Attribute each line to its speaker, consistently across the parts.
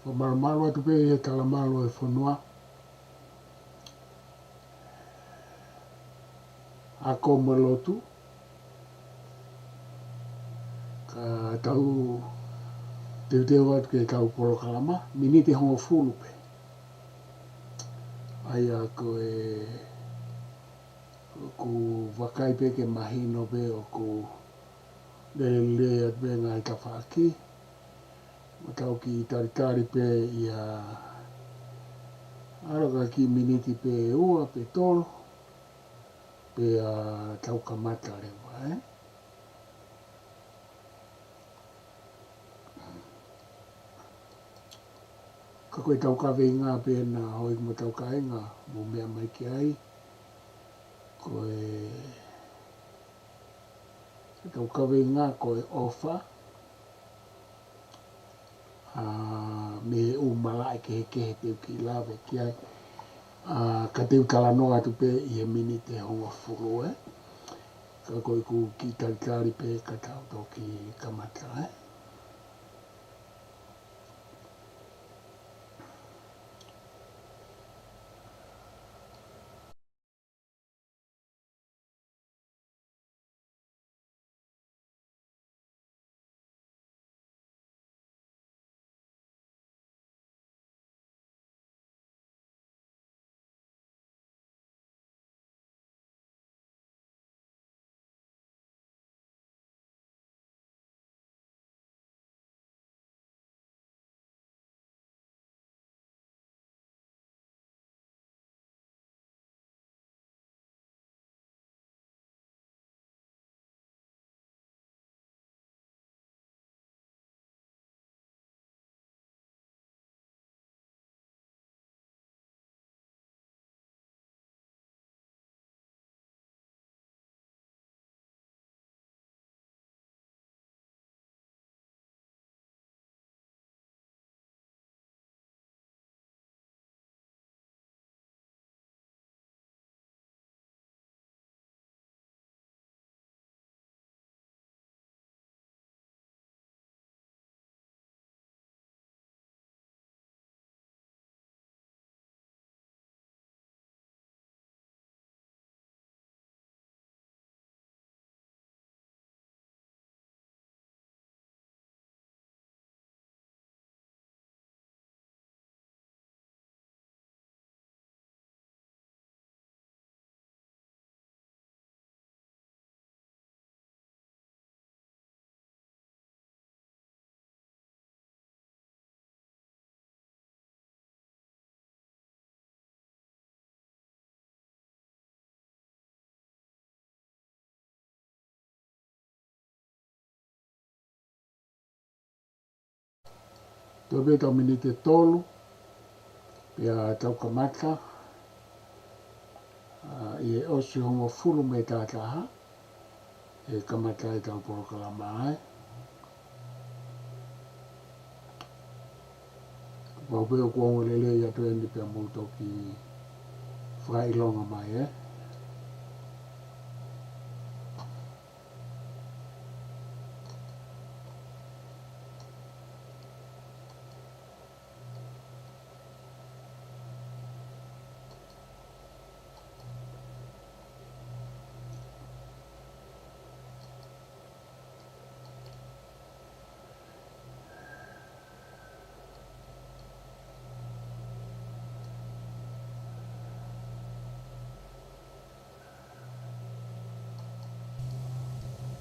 Speaker 1: Malo atu pe e tala malo e whanua. Ako malotu. Ka tau teu atu ke tau Polokalama. Miniti hongo fulu pe. Ai ako e ku vakai pe ke mahino pe o ku le atu pe ngai ka whaaki. Matau ki taritari pe ia araka ki miniti pe ua pe tolo pe tau kamata rewa Ka koe tau ka ngā pe na hoi kuma tau ka inga mo mea mai ki ai. Koe tau ka ngā koe OFA. Me malai kehekehe teu ki lawe ki ai. Ka teu tala no atu pe i he miniti hongo fulu Ka koe ku ki taritari pe ka tau toki kamata Tau pe tau miniti tolu. Pea tau kamata. I e osi hongo fulu me tātaha. E kamata e tau Polokalama ai. Pau pe o kuongo lele i atu endi pea muto ki whailonga mai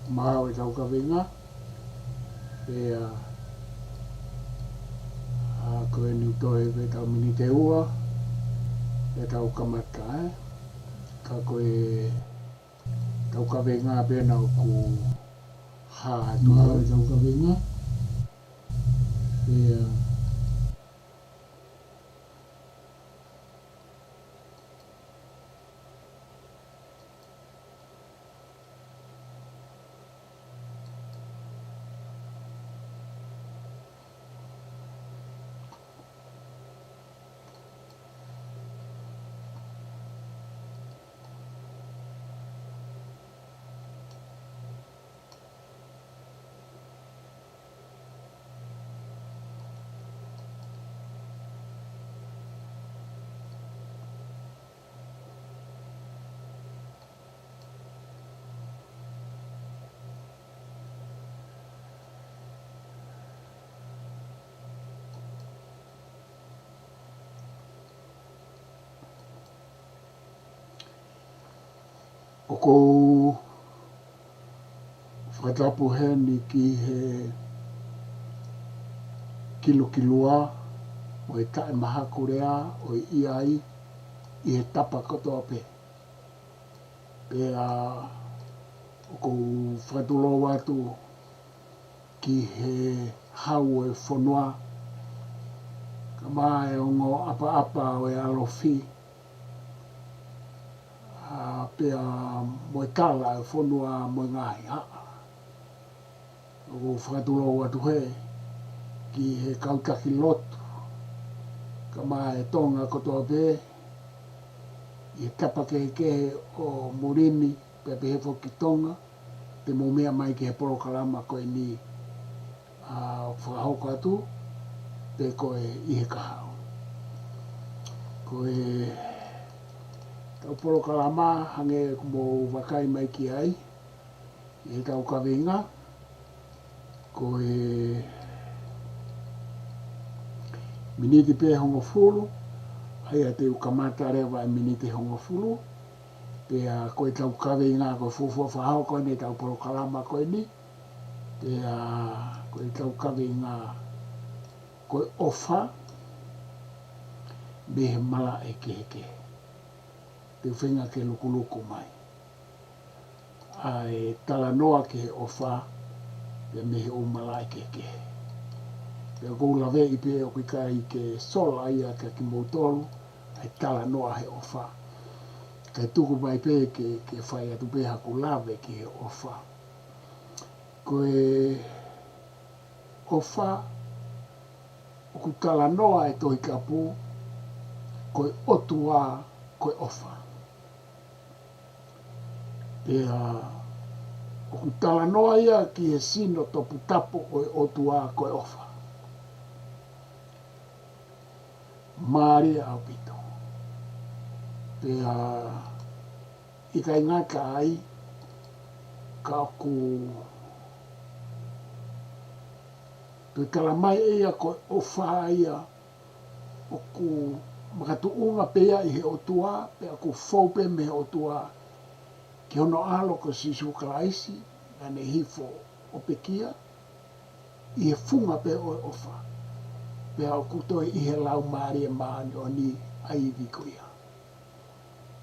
Speaker 1: Mahau e tau ka winga. Pea koe ni utoe pe tau minite ua. Pea tau kamata Ka koe tau ka winga pe na ku atu. Mahau e tau ka winga. Pea kou whakatapu heni ki he kilua o e tae mahaku rea o i iai i he tapa kotoa pe. Pea o kou whakatulo watu ki he hau e whanua ka mai o ngō apa o e alofi. Pea mo e Tala e whanua mo e Ngaahi haa. O kou whakatulo watu he ki he kautaki lotu. Ka mai tonga kotoa pe i he tapa kehekehe o Murini pe pe he whoki tonga te mo mea mai ki he Polokalama koe ni whakahoko atu pe koe i he kahao. Koe tau Polokalama hange mo vakai mai ki ai i he tau kawinga. Koe miniti pe hongo fulu, ai a te ukamata rewa e miniti hongo fulu, pe a koe tau kawe ngā koe fufua whahau koe ne tau Polokalama koe ni, pe a koe tau kawe ngā koe OFA, me he mala e kehekehe. Te whenga ke lukuluku mai. Ai tala noa ke he OFA, pe me he umala e kehekehe. Pea kou lawe i pe o kika i ke sola ia ka ki moutolu, ai tala noa he OFA. Kai tuku mai pe ke whai atu pe haku lawe ki he OFA. Koe OFA, o ku tala noa e tohi kapu, koe otua koe OFA. Pea o ku tala noa ia ki he sino topu tapu koe otua koe OFA. Maria au pito. Pea i kai ngata ai ka ku te tala mai ia koe OFA ia o ku makatu unga pea i he otua pea ku faupe me he otua ki hono alo ko sisu kalaisi ane hifo o pekia i he funga pe o OFA. Pea o kutoi i he lau Maria maani o ni aivi ko ia.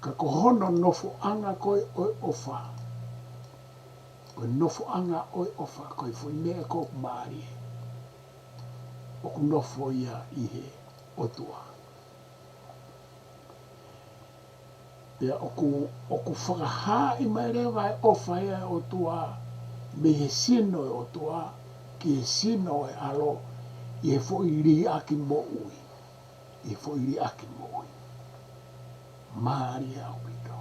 Speaker 1: Ka kohono nofo anga koe oi OFA. Koe nofo anga oi OFA koe fui mea ko Maria. O ku nofo ia i he otua. Pea o ku whakaha i mai rewa e OFA ia e otua me he sino e otua ki he sino e alo i he fo i ri aki mo ui. I he fo i ri aki mo ui. Maria au pito.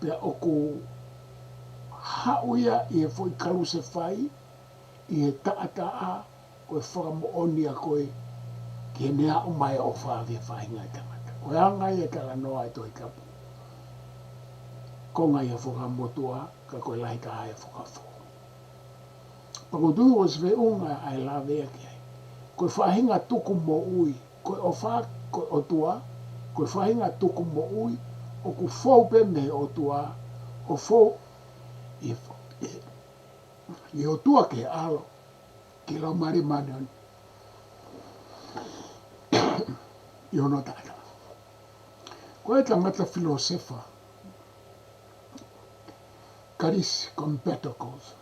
Speaker 1: Pea o ku hauia i he fo i kaluse whai i he taa koe whakamo onia koe ki he nea o mai o whaawe whahinga i tangata. Koe anga i e tala noa i toi kapu. Konga i he whakamotua ka koe lahi taha e whakafo. Pako tui o se unga ai la vea ki ai. Koe whahinga tuku mo ui, koe OFA, koe otua, koe whahinga tuku mo ui, o ku faupe me otua, o fau, i otua ke alo, ki lau mari mani i ono tata. Koe tangata filosefa, karis competacles,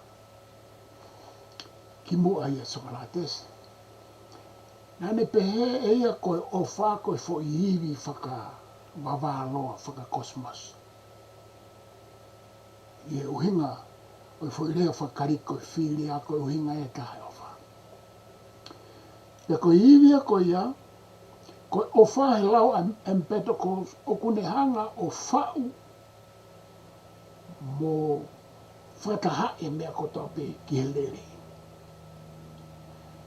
Speaker 1: ki mua ia sokalates. Nane pehe eia koe OFA koe fo i hiwi whaka wawaloa, whaka kosmos. I e uhinga, koe fo i rea whakari koe whiri a koe uhinga e tahe OFA. Ia koe hiwi a koe ia, koe OFA he lau empetacles o kune hanga o whau mo whatahae mea kotoa pe ki he leri.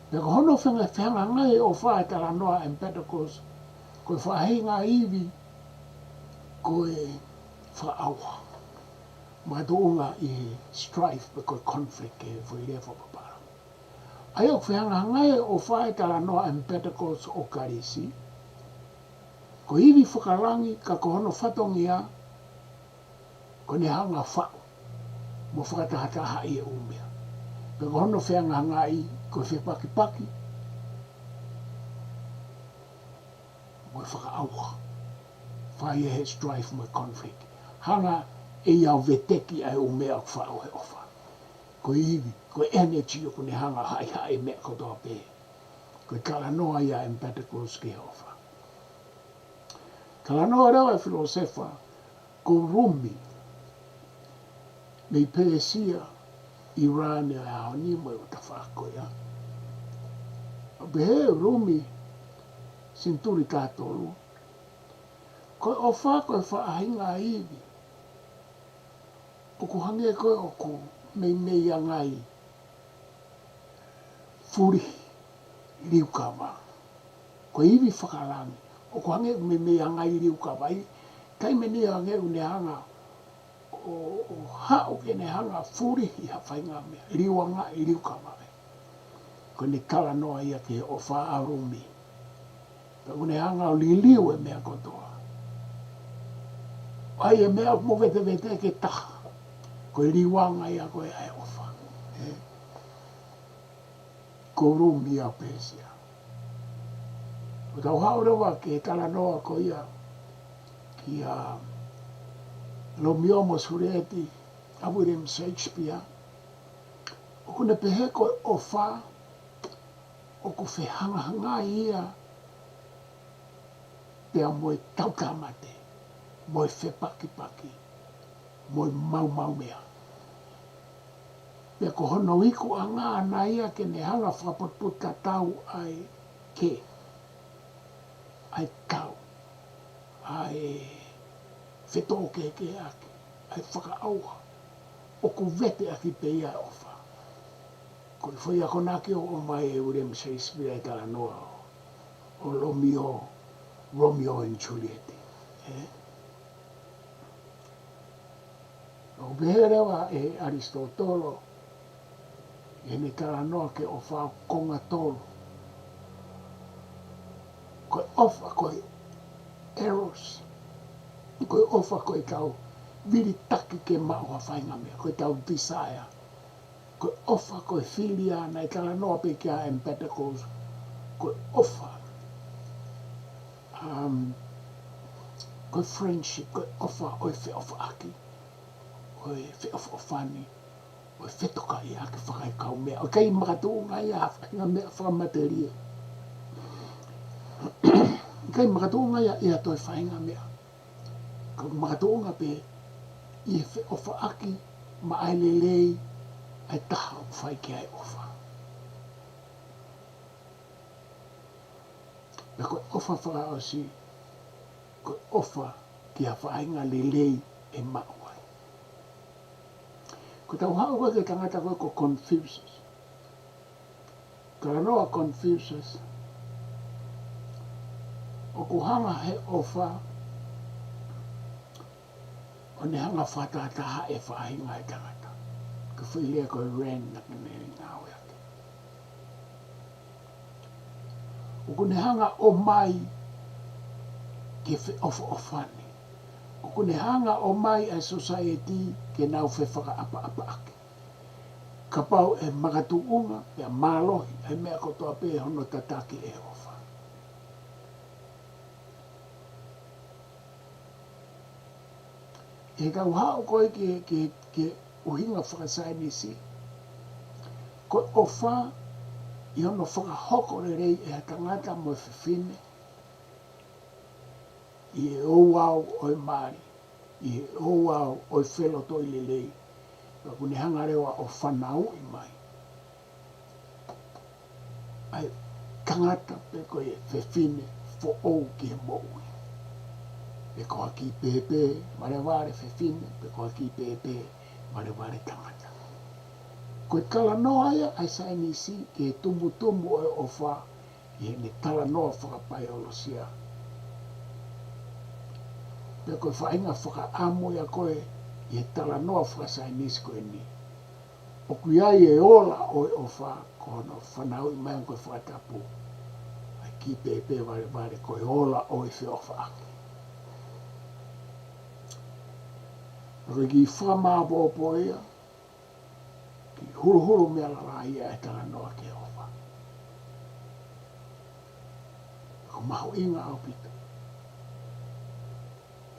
Speaker 1: Pea ko hono whenga ngai o whae tala noa empetacles, koe whahinga iwi, koe whaaua. Mai toonga i strife, pe koe conflict e whaerea whapapara. Ai o whenga ngai o whae tala noa empetacles o karisi, Ko hivi whakarangi ka kohono whatongia ko ne hanga whao mo whakatahataha i e umea. Pe kohono whianga Ngaahi ko whepaki paki mo whakaauha. Whai e he strife mo conflict. Hanga e iau veteki ai umea o whao he ofa. Ko hivi, ko energy o ne hanga hai mea kotoa pē. Ko kala noa ia empaticals ke he ofa. Kala noa rewa e filosefa ko rumi nei pēsia Iran e ahoni mo e ta whako ia. Behe rumi sinturi tātolu. Ko o whako e whaahinga hivi. O ku hange koe o ku mei a Ngaahi. Furi liukawa. Ko hivi whakarangi. O ku hange mei a Ngaahi liukawa. Kai meni a hange une hanga o hao ke ne hanga furi i hawhainga mea. Liuanga i liukawa. Ko ne kala noa ia ke o wha arumi. Ka une hanga o liu e mea kotoa. Ai e mea mo vete ke taha. Ko liuanga ia koe ai ofa. Ko rumi a pēsia. O tau hao rewa ke kala noa ko ia ki a Romeo Sureti a William Shakespeare. O kune pehe koe ofa o ku whehanga ia pea moe tautamate, moe whepaki, moe mau mea. Pea ko hono iku a ngā na ia ke ne hanga whapaput ka tau ai ke, ai tau, ai whetō ke ake, ai whakaauha, o ku vete aki pe ia ofa. Ko i whai ako nake o mai e William Shakespeare e tala noa o Romeo and Juliet. O beherewa e Aristotolo e ne tala noa ke o whao konga tolo. Koe ofa koe eros. Koe ofa koe tau viri taki ke maua whainga mea. Koe tau desire. Koe ofa koe filia na e tala noa pe kia empaticals. Koe ofa. Koe friendship. Koe ofa oi whi ofa aki. Oi whi ofa ofani. Oi whetoka i aki whakai kau mea. Oi kei makatunga i a whainga mea whakamateria. Kei makatunga i a toi whainga mea. Kau makatunga pe i whi ofa aki ma ailelei ai taha o whai ki ai ofa. Pea koe ofa whakaosi, koe ofa ki a whainga lelei e mauai. Ko tau hao koe ke tangata koe ko Confucius. Kala noa Confucius, o ku hanga he ofa, o ne hanga whatataha e whainga e tangata. Ka whailea koe ren na kaneri ngāwe ake. O kune hanga o mai ke ofa ofani. O kune hanga o mai a society ke nau whewhaka apa ake. Ka pau e makatuunga e malohi e mea kotoa pe hono tataki e ofa. E kau hao koe ke uhinga whakasainisi. Ko ofa i hono whakahoko rei e tangata mo whiwhine. I e ouau oi maari. I e ouau oi whelo toi lelei. Ka kune hanga rewa o whanau i mai. Ai tangata pe ko e whiwhine fo ou ki he moui. Pe ko haki pepe, mareware whiwhine, pe ko haki pepe, mareware tangata. Ko e kala noa ia ai sainisi ke tumu o e ofa i ne tala noa whakapai o losia. Pe koe whainga whakaamu ia koe i tala noa whakasainisi koe ni. O kui ai e ola o e ofa ko hono whanau i mai koe whakatapu. Ai ki pepe vare koe ola o e whiawhaaki. Roi ki whama popo ia, ki huru mea la ia e tala noa ke ofa. Ko maho inga au pita.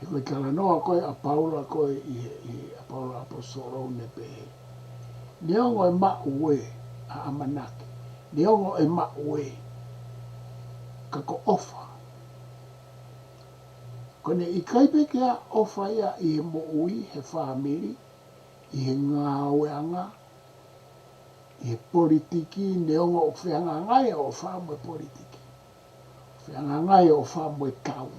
Speaker 1: He koe tala noa koe a Paula koe i a Paula Apostolo ne pehe. Neongo e ma ue a amanaki. Neongo e ma ue kako ofa. Kone i kaipe kia ofa ia i he mo ui he whaamiri, i he ngāweanga, i he politiki, neongo o whianga ngai o whaamoe politiki. Whianga ngai o whaamoe tau.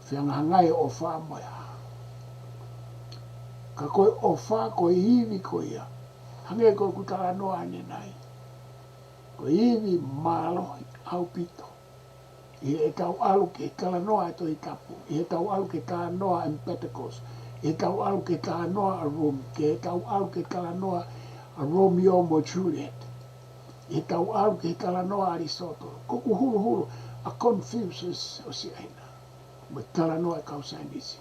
Speaker 1: Whianga ngai o whaamoe ha. Ka koe ofa koe hivi koe ia. Hange koe kutala noa ane nai. Koe hivi MALO au pito. I he tau alu ke tala noa e toi tapu. I he tau alu ke tala noa en Pentecost. I he tau alu ke tala noa a Rome. Ke he tau alu ke tala noa a Romeo mo Juliet. I he tau alu ke tala noa a Aristotle. Koku hulu a Confucius o si aina. Mo tala noa e kausainisi.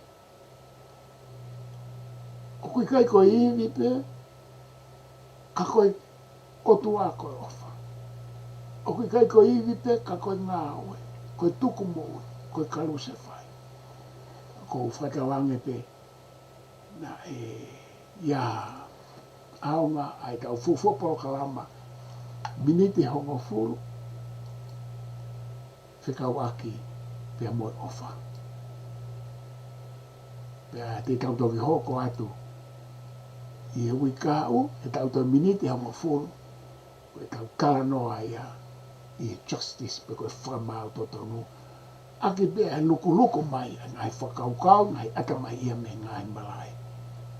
Speaker 1: O kui kai koe iwi pe, ka koe otu a koe ofa. O kui kai koe iwi pe, ka koe ngā oe. Koe tuku moe, koe kaluse whai. Ko whatawange pe, na ia aonga ai tau fufua Polokalama MINITI hongo furu, whikau aki pia moe ofa. Pia te tau toki hoko atu, i e ui kāu, e tau tau MINITI hongo furu, koe tau kala noa ia, i justice pe koe whamau totonu. Aki pia luku mai, ngai whakaukau, ngai ata mai ia me ngai malai.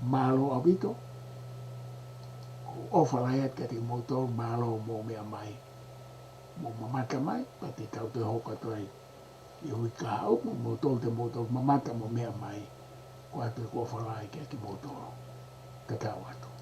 Speaker 1: MALO abito, ofa lai at kati motor, MALO mo mea mai. Mo mamata mai, pa te tau te hoka toi, i hui kāu, mo motor, mamata mo mea mai, ko atu e kua whalai ki motor. Te tau atu.